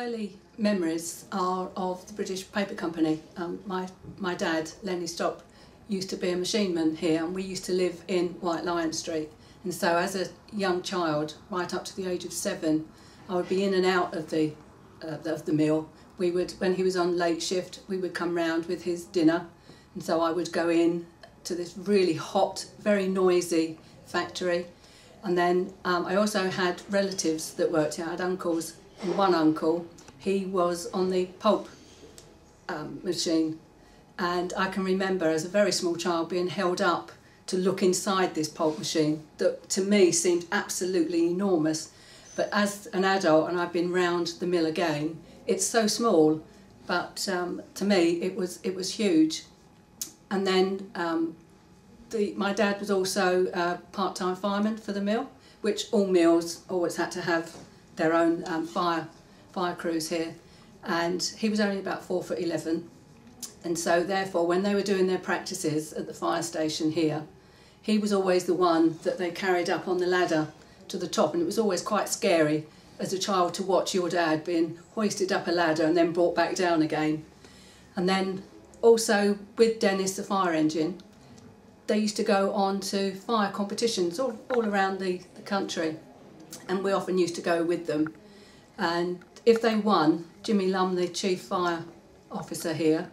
early memories are of the British Paper Company. My dad, Lenny Stopp, used to be a machineman here, and we used to live in White Lion Street. And so as a young child, right up to the age of 7, I would be in and out of the mill. We would, when he was on late shift, we would come round with his dinner, and so I would go in to this really hot, very noisy factory. And then I also had relatives that worked here. I had uncles, and one uncle, he was on the pulp machine, and I can remember as a very small child being held up to look inside this pulp machine that to me seemed absolutely enormous. But as an adult, and I've been round the mill again, it's so small, but to me it was huge. And then my dad was also a part-time fireman for the mill, which all mills always had to have their own fire crews here. And he was only about 4'11", and so therefore when they were doing their practices at the fire station here, he was always the one that they carried up on the ladder to the top, and it was always quite scary as a child to watch your dad being hoisted up a ladder and then brought back down again. And then also with Dennis the fire engine, they used to go on to fire competitions all around the country, and we often used to go with them. And if they won, Jimmy Lum, the chief fire officer here,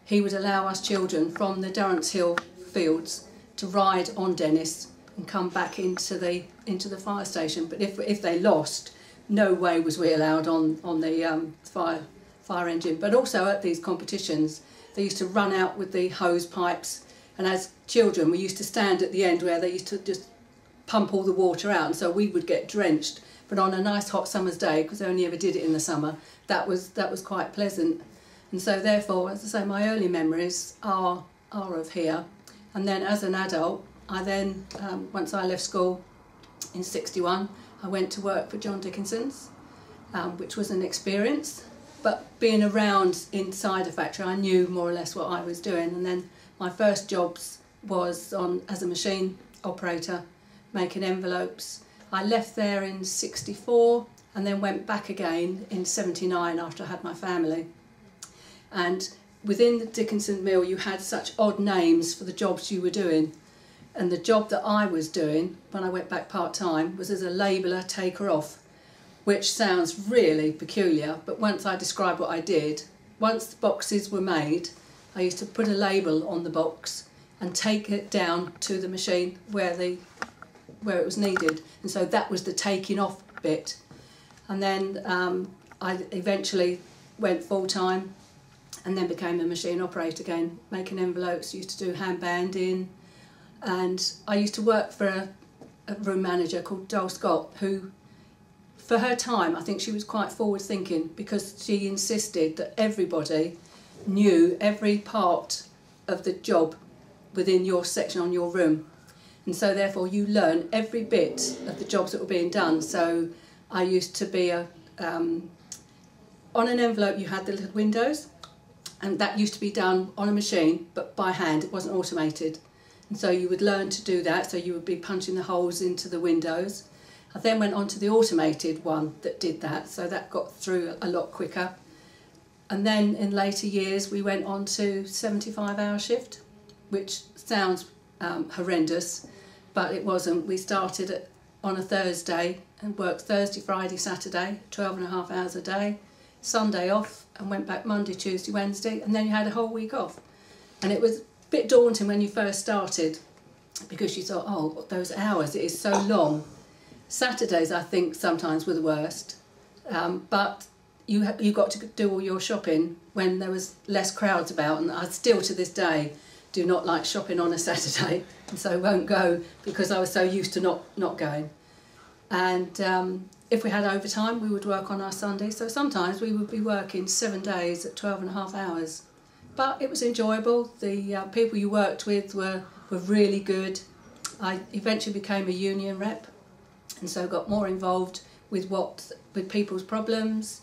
he would allow us children from the Durrance Hill fields to ride on Dennis and come back into the fire station. But if they lost, no way was we allowed on the fire engine. But also at these competitions, they used to run out with the hose pipes, and as children we used to stand at the end where they used to just pump all the water out, and so we would get drenched. But on a nice hot summer's day, because I only ever did it in the summer, that was quite pleasant. And so therefore, as I say, my early memories are of here. And then as an adult, I then, once I left school in '61, I went to work for John Dickinson's, which was an experience. But being around inside a factory, I knew more or less what I was doing. And then my first jobs was as a machine operator, making envelopes. I left there in '64 and then went back again in '79 after I had my family. And within the Dickinson mill you had such odd names for the jobs you were doing. And the job that I was doing when I went back part-time was as a labeller taker-off, which sounds really peculiar, but once I describe what I did, once the boxes were made, I used to put a label on the box and take it down to the machine where it was needed. And so that was the taking off bit. And then I eventually went full-time and then became a machine operator again, making envelopes, used to do hand banding. And I used to work for a room manager called Dole Scott, who, for her time, I think she was quite forward-thinking, because she insisted that everybody knew every part of the job within your section on your room. And so therefore you learn every bit of the jobs that were being done. So I used to be on an envelope you had the little windows, and that used to be done on a machine but by hand, it wasn't automated. And so you would learn to do that, so you would be punching the holes into the windows. I then went on to the automated one that did that, so that got through a lot quicker. And then in later years we went on to 75-hour shift, which sounds horrendous, but it wasn't. We started on a Thursday and worked Thursday, Friday, Saturday, 12.5 hours a day, Sunday off, and went back Monday, Tuesday, Wednesday, and then you had a whole week off. And it was a bit daunting when you first started, because you thought, oh, those hours, it is so long. Saturdays, I think, sometimes were the worst, but you got to do all your shopping when there was less crowds about, and I still to this day do not like shopping on a Saturday, and so won't go because I was so used to not going. And if we had overtime, we would work on our Sundays, so sometimes we would be working 7 days at 12.5 hours. But it was enjoyable. The people you worked with were really good. I eventually became a union rep, and so got more involved with people's problems,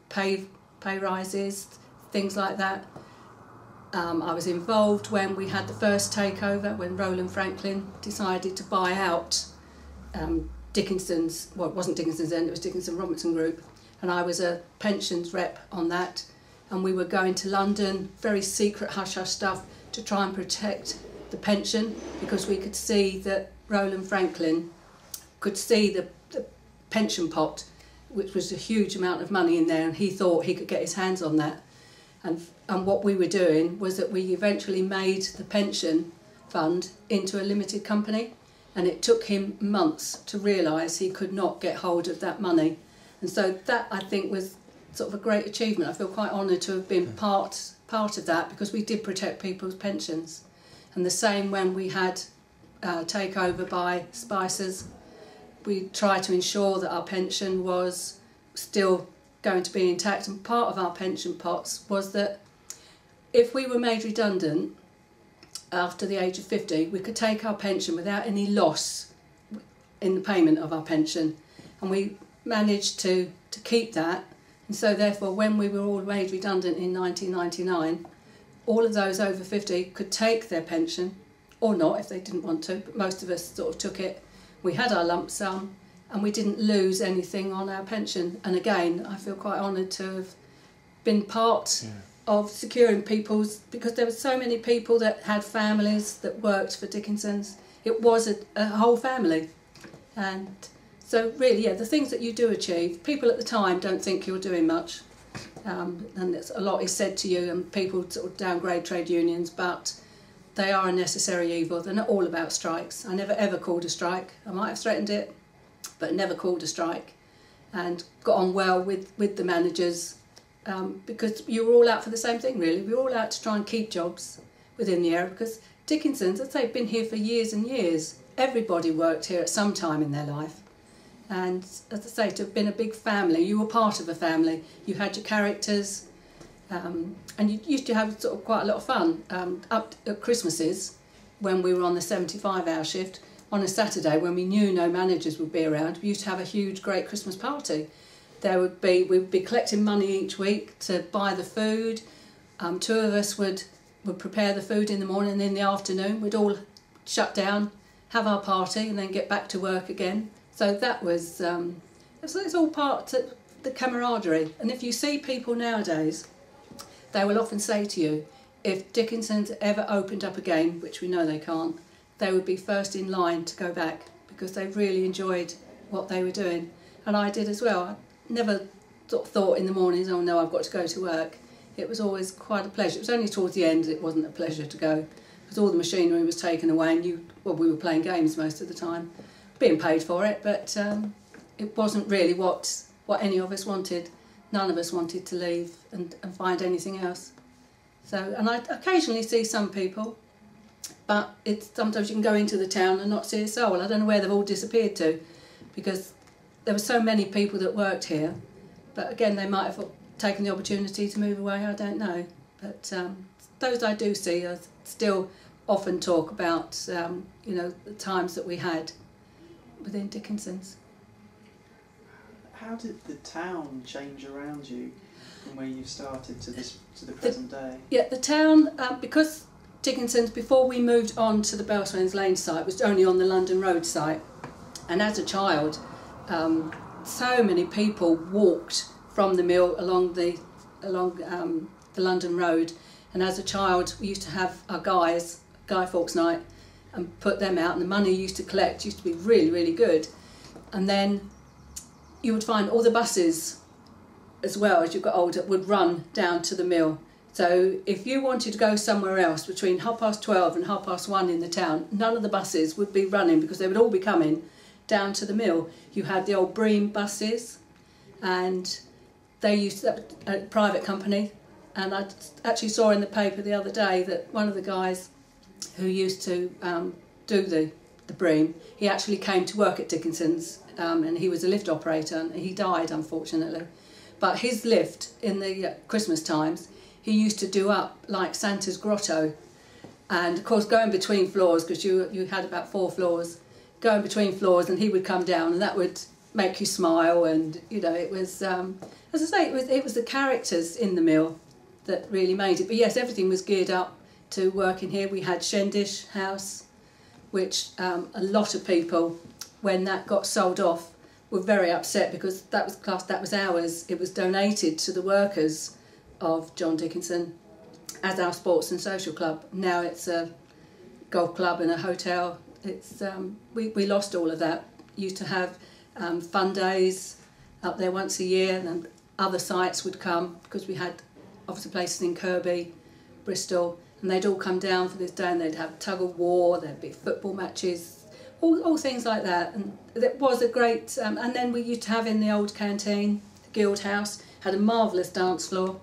pay rises, things like that. I was involved when we had the first takeover, when Roland Franklin decided to buy out Dickinson's, well, it wasn't Dickinson's then, it was Dickinson Robinson Group, and I was a pensions rep on that, and we were going to London, very secret hush-hush stuff, to try and protect the pension, because we could see that Roland Franklin could see the pension pot, which was a huge amount of money in there, and he thought he could get his hands on that. And what we were doing was that we eventually made the pension fund into a limited company, and it took him months to realise he could not get hold of that money. And so that, I think, was sort of a great achievement. I feel quite honoured to have been part of that, because we did protect people's pensions. And the same when we had takeover by Spicers, we tried to ensure that our pension was still going to be intact, and part of our pension pots was that if we were made redundant after the age of 50, we could take our pension without any loss in the payment of our pension, and we managed to keep that. And so therefore, when we were all made redundant in 1999, all of those over 50 could take their pension, or not if they didn't want to, but most of us sort of took it. We had our lump sum, and we didn't lose anything on our pension. And again, I feel quite honoured to have been part of securing people's, because there were so many people that had families that worked for Dickinson's. It was a whole family. And so really, yeah, the things that you do achieve, people at the time don't think you're doing much. And a lot is said to you, and people sort of downgrade trade unions, but they are a necessary evil. They're not all about strikes. I never ever called a strike. I might have threatened it, but never called a strike, and got on well with the managers, because you were all out for the same thing, really. We were all out to try and keep jobs within the area, because Dickinson's, I'd say, have been here for years and years. Everybody worked here at some time in their life. And as I say, to have been a big family, you were part of a family. You had your characters, and you used to have sort of quite a lot of fun. Up at Christmases, when we were on the 75-hour shift, on a Saturday when we knew no managers would be around, we used to have a huge, great Christmas party. We would be collecting money each week to buy the food. Two of us would prepare the food in the morning, and in the afternoon we'd all shut down, have our party, and then get back to work again. So that was, it's all part of the camaraderie. And if you see people nowadays, they will often say to you, if Dickinson's ever opened up again, which we know they can't, they would be first in line to go back, because they really enjoyed what they were doing. And I did as well. I never sort of thought in the mornings, oh no, I've got to go to work. It was always quite a pleasure. It was only towards the end it wasn't a pleasure to go, because all the machinery was taken away, and we were playing games most of the time, being paid for it, but it wasn't really what any of us wanted. None of us wanted to leave and find anything else. So, and I occasionally see some people, but sometimes you can go into the town and not see a soul. I don't know where they've all disappeared to, because there were so many people that worked here. But again, they might have taken the opportunity to move away, I don't know. But those I do see are still often talk about, the times that we had within Dickinson's. How did the town change around you from where you started to the present day? Yeah, the town, because Dickinson's, before we moved on to the Bellswains Lane site, was only on the London Road site. And as a child, so many people walked from the mill along the London Road. And as a child, we used to have our Guy Fawkes night, and put them out, and the money you used to collect used to be really, really good. And then you would find all the buses, as well as you got older, would run down to the mill. So if you wanted to go somewhere else between 12:30 and 1:30 in the town, none of the buses would be running, because they would all be coming down to the mill. You had the old Bream buses, and they used to, a private company. And I actually saw in the paper the other day that one of the guys who used to do the Bream, he actually came to work at Dickinson's, and he was a lift operator, and he died, unfortunately. But his lift, in the Christmas times, he used to do up like Santa's grotto, and of course going between floors, because you had about 4 floors, going between floors, and he would come down, and that would make you smile. And it was, as I say, it was the characters in the mill that really made it. But yes, everything was geared up to work in here. We had Shendish House, which a lot of people, when that got sold off, were very upset because that was classed, that was ours. It was donated to the workers of John Dickinson as our sports and social club. Now it's a golf club and a hotel. It's we lost all of that. Used to have fun days up there once a year, and then other sites would come because we had obviously places in Kirby, Bristol, and they'd all come down for this day, and they'd have tug of war, there'd be football matches, all things like that. And it was a great, and then we used to have in the old canteen, the Guild House, had a marvellous dance floor.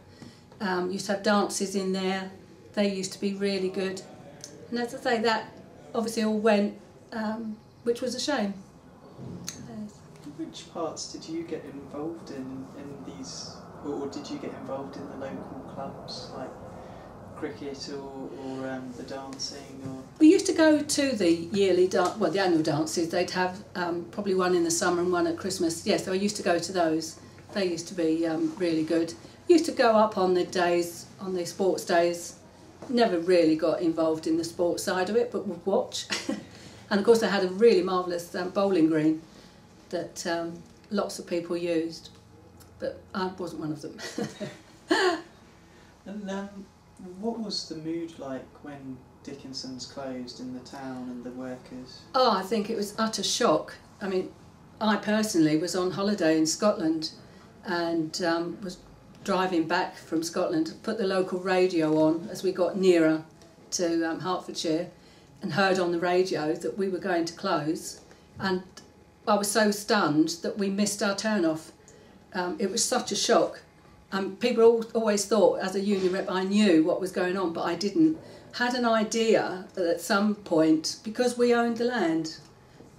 Used to have dances in there. They used to be really good. And as I say, that obviously all went, which was a shame. Which parts did you get involved in these, or did you get involved in the local clubs, like cricket or the dancing? Or We used to go to the yearly, the annual dances. They'd have probably one in the summer and one at Christmas. Yes, so I used to go to those. They used to be really good. Used to go up on the days, on the sports days. Never really got involved in the sports side of it, but would watch. And of course, I had a really marvellous bowling green that lots of people used, but I wasn't one of them. And what was the mood like when Dickinson's closed in the town and the workers? Oh, I think it was utter shock. I mean, I personally was on holiday in Scotland and was driving back from Scotland, put the local radio on as we got nearer to Hertfordshire, and heard on the radio that we were going to close, and I was so stunned that we missed our turn-off. It was such a shock. People always thought, as a union rep, I knew what was going on, but I didn't. Had an idea that at some point, because we owned the land,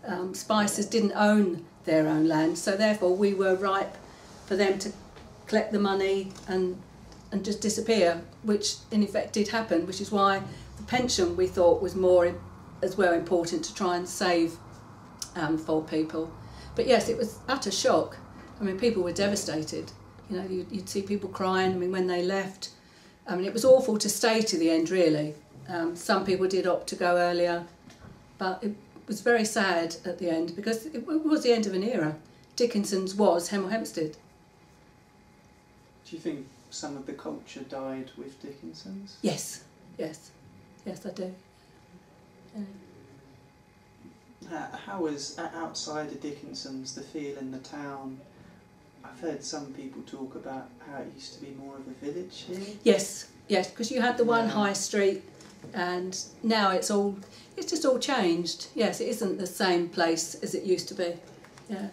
Spicers didn't own their own land, so therefore we were ripe for them to collect the money and just disappear, which in effect did happen, which is why the pension we thought was more as well important to try and save for people. But yes, it was utter shock. I mean, people were devastated. You know, you'd see people crying. I mean, when they left, I mean, it was awful to stay to the end, really. Some people did opt to go earlier, but it was very sad at the end because it was the end of an era. Dickinson's was Hemel Hempstead. Do you think some of the culture died with Dickinson's? Yes, yes, yes, I do. How was, outside of Dickinson's, the feel in the town? I've heard some people talk about how it used to be more of a village here. Yes, yes, because you had the one high street, and now it's just all changed. Yes, it isn't the same place as it used to be. Yeah,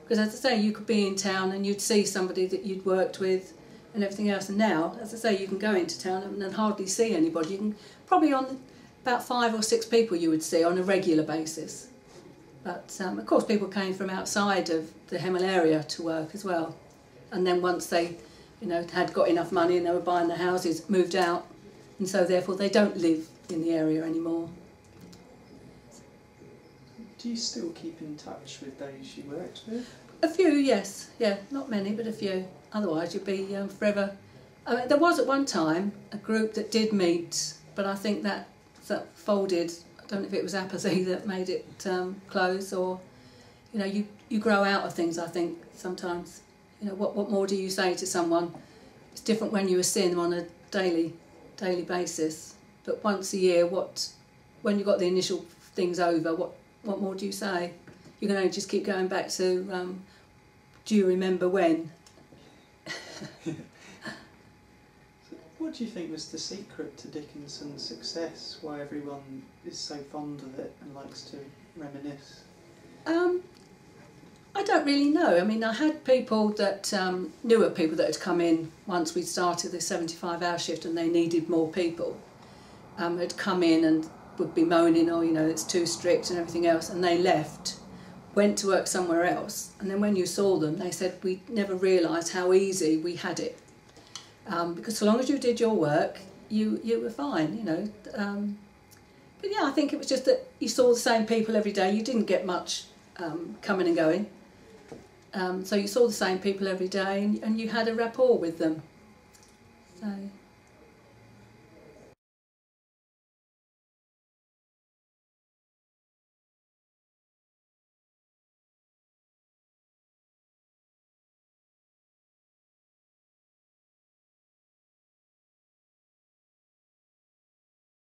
because as I say, you could be in town and you'd see somebody that you'd worked with and everything else, and now, as I say, you can go into town and hardly see anybody. You can probably on about 5 or 6 people you would see on a regular basis. But of course people came from outside of the Hemel area to work as well. And then once they, you know, had got enough money and they were buying the houses, moved out, and so therefore they don't live in the area anymore. Do you still keep in touch with those you worked with? A few, yes. Yeah, not many, but a few. Otherwise you'd be forever. I mean, there was at one time a group that did meet, but I think that folded. I don't know if it was apathy that made it close, or, you know, you grow out of things, I think, sometimes. You know, what more do you say to someone? It's different when you were seeing them on a daily basis. But once a year, when you got the initial things over, what more do you say? You can only just keep going back to, do you remember when? What do you think was the secret to Dickinson's success? Why everyone is so fond of it and likes to reminisce? I don't really know. I mean, I had people that knew of people that had come in once we started the 75-hour shift and they needed more people. Had come in and would be moaning, oh, you know, it's too strict and everything else, and they left, went to work somewhere else, and then when you saw them, they said, we never realised how easy we had it. Because so long as you did your work, you were fine, you know. But yeah, I think it was just that you saw the same people every day. You didn't get much coming and going. So you saw the same people every day and you had a rapport with them. So